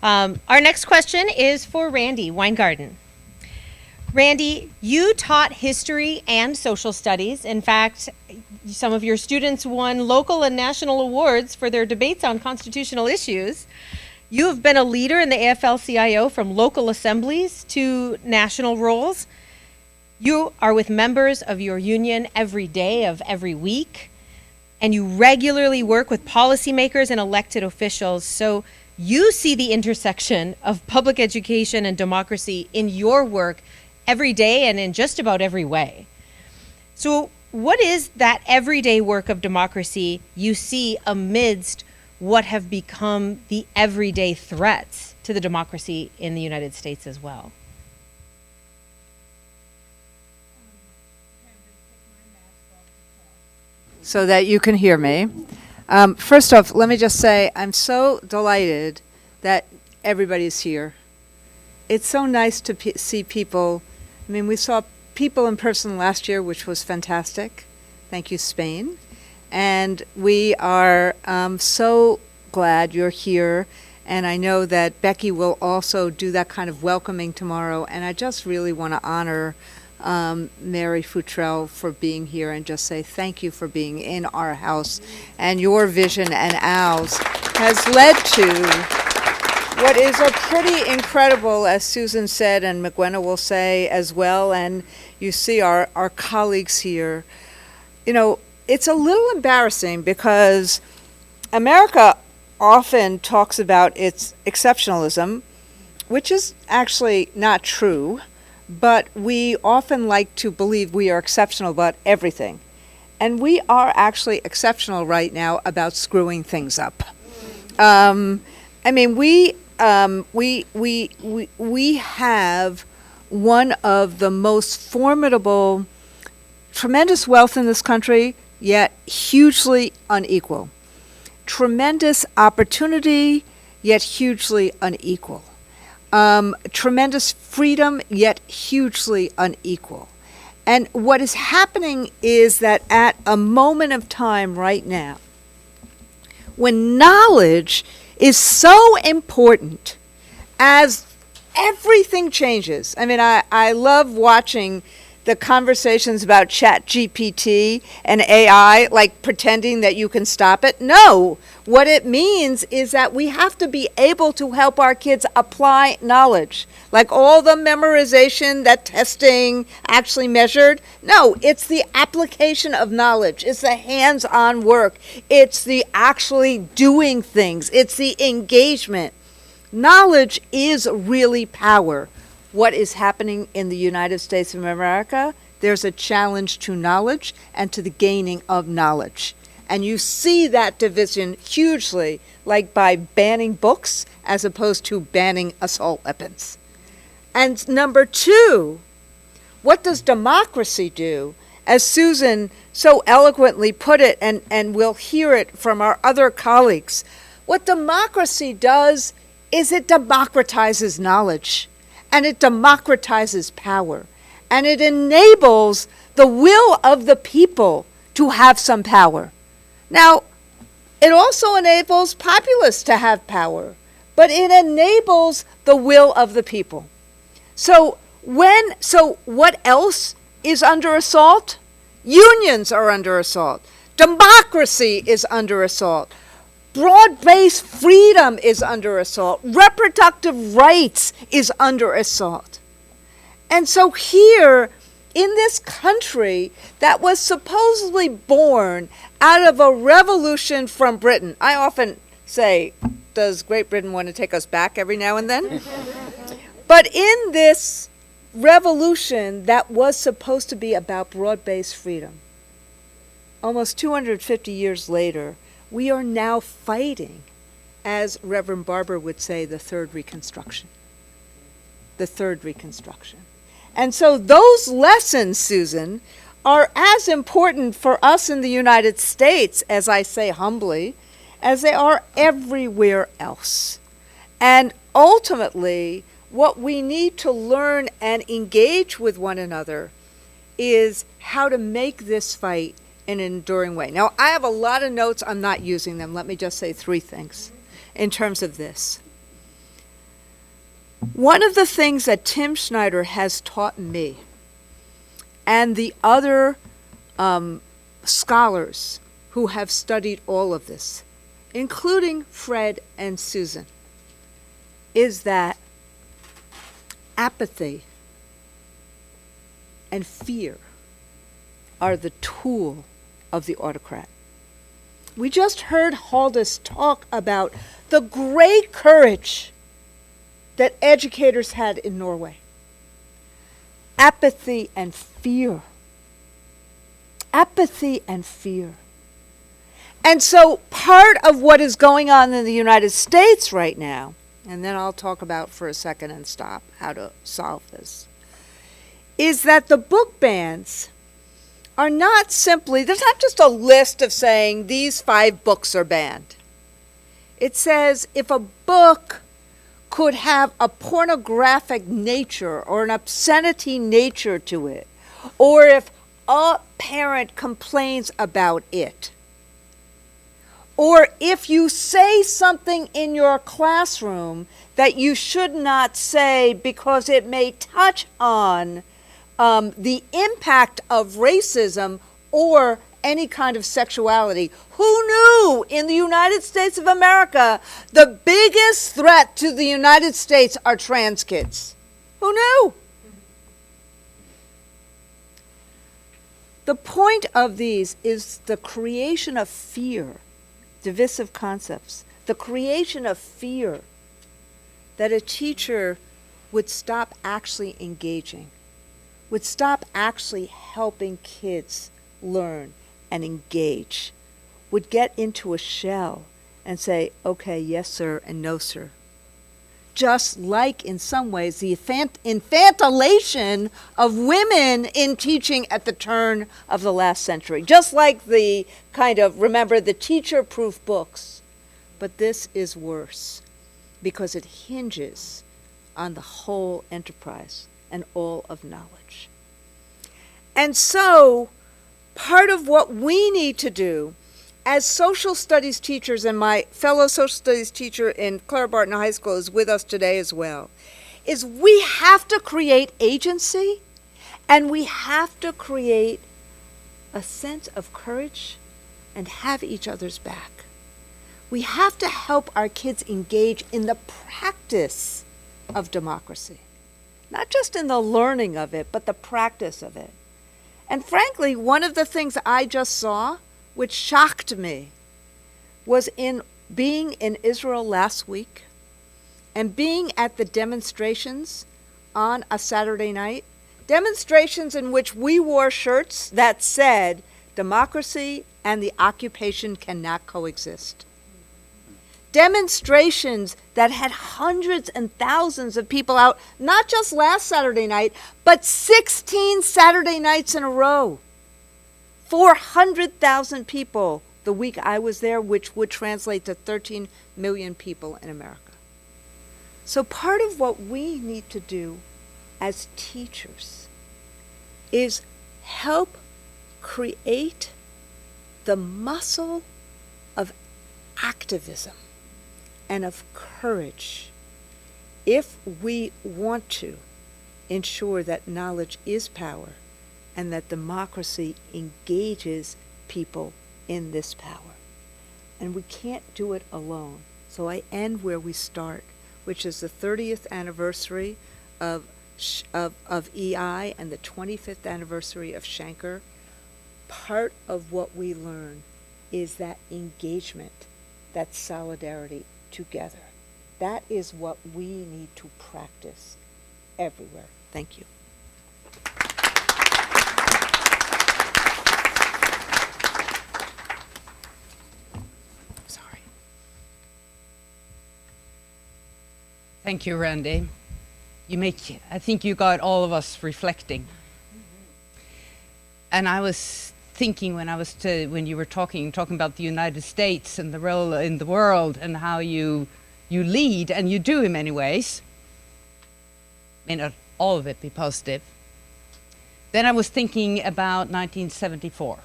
Our next question is for Randi Weingarten. Randi, you taught history and social studies. In fact, some of your students won local and national awards for their debates on constitutional issues. You have been a leader in the AFL-CIO from local assemblies to national roles. You are with members of your union every day of every week, and you regularly work with policymakers and elected officials. So you see the intersection of public education and democracy in your work every day and in just about every way. So what is that everyday work of democracy you see amidst what have become the everyday threats to the democracy in the United States as well? So that you can hear me. First off, let me just say I'm so delighted that everybody's here. It's so nice to see people. I mean, we saw people in person last year, which was fantastic. Thank you, Spain. And we are so glad you're here. And I know that Becky will also do that kind of welcoming tomorrow. And I just really want to honor Mary Futrell for being here and just say thank you for being in our house. And your vision and ours has led to what is a pretty incredible, as Susan said, and McGuenna will say as well, and you see our colleagues here. You know, it's a little embarrassing because America often talks about its exceptionalism, which is actually not true, but we often like to believe we are exceptional about everything. And we are actually exceptional right now about screwing things up. I mean, we have one of the most formidable, tremendous wealth in this country, yet hugely unequal. Tremendous opportunity, yet hugely unequal. Tremendous freedom, yet hugely unequal. And what is happening is that at a moment of time right now, when knowledge is so important as everything changes. I mean, I love watching the conversations about ChatGPT and AI, like pretending that you can stop it. No, what it means is that we have to be able to help our kids apply knowledge. Like all the memorization that testing actually measured. No, it's the application of knowledge. It's the hands-on work. It's the actually doing things. It's the engagement. Knowledge is really power. What is happening in the United States of America? There's a challenge to knowledge and to the gaining of knowledge. And you see that division hugely, like by banning books as opposed to banning assault weapons. And number two, what does democracy do? As Susan so eloquently put it, and we'll hear it from our other colleagues, what democracy does is it democratizes knowledge, and it democratizes power, and it enables the will of the people to have some power. Now, it also enables populists to have power, but it enables the will of the people. So what else is under assault? Unions are under assault. Democracy is under assault. Broad-based freedom is under assault. Reproductive rights is under assault. And so here, in this country that was supposedly born out of a revolution from Britain, I often say, does Great Britain want to take us back every now and then? But in this revolution that was supposed to be about broad-based freedom, almost 250 years later, we are now fighting, as Reverend Barber would say, the third Reconstruction. The third Reconstruction. And so those lessons, Susan, are as important for us in the United States, as I say humbly, as they are everywhere else. And ultimately, what we need to learn and engage with one another is how to make this fight an enduring way. Now, I have a lot of notes. I'm not using them. Let me just say three things in terms of this. One of the things that Tim Schneider has taught me and the other scholars who have studied all of this, including Fred and Susan, is that apathy and fear are the tool of the autocrat. We just heard Haldis talk about the great courage that educators had in Norway. Apathy and fear. Apathy and fear. And so part of what is going on in the United States right now, and then I'll talk about for a second and stop how to solve this, is that the book bans are not simply, there's not just a list of saying these 5 books are banned. It says if a book could have a pornographic nature or an obscenity nature to it, or if a parent complains about it, or if you say something in your classroom that you should not say because it may touch on the impact of racism or any kind of sexuality. Who knew in the United States of America the biggest threat to the United States are trans kids? Who knew? The point of these is the creation of fear, divisive concepts, the creation of fear that a teacher would stop actually engaging, would stop actually helping kids learn and engage, would get into a shell and say, okay, yes, sir, and no, sir. Just like, in some ways, the infantilation of women in teaching at the turn of the last century. Just like the kind of, remember, the teacher-proof books. But this is worse because it hinges on the whole enterprise and all of knowledge. And so, part of what we need to do as social studies teachers, and my fellow social studies teacher in Clara Barton High School is with us today as well, is we have to create agency and we have to create a sense of courage and have each other's back. We have to help our kids engage in the practice of democracy, not just in the learning of it, but the practice of it. And frankly, one of the things I just saw, which shocked me, was in being in Israel last week and being at the demonstrations on a Saturday night, demonstrations in which we wore shirts that said, democracy and the occupation cannot coexist. Demonstrations that had hundreds and thousands of people out, not just last Saturday night, but 16 Saturday nights in a row. 400,000 people the week I was there, which would translate to 13 million people in America. So part of what we need to do as teachers is help create the muscle of activism and of courage if we want to ensure that knowledge is power and that democracy engages people in this power. And we can't do it alone. So I end where we start, which is the 30th anniversary of EI and the 25th anniversary of Shanker. Part of what we learn is that engagement, that solidarity together. That is what we need to practice everywhere. Thank you. Sorry. Thank you, Randi. I think you got all of us reflecting. And I was thinking when you were talking about the United States and the role in the world and how you lead, and you do in many ways. May not all of it be positive. Then I was thinking about 1974.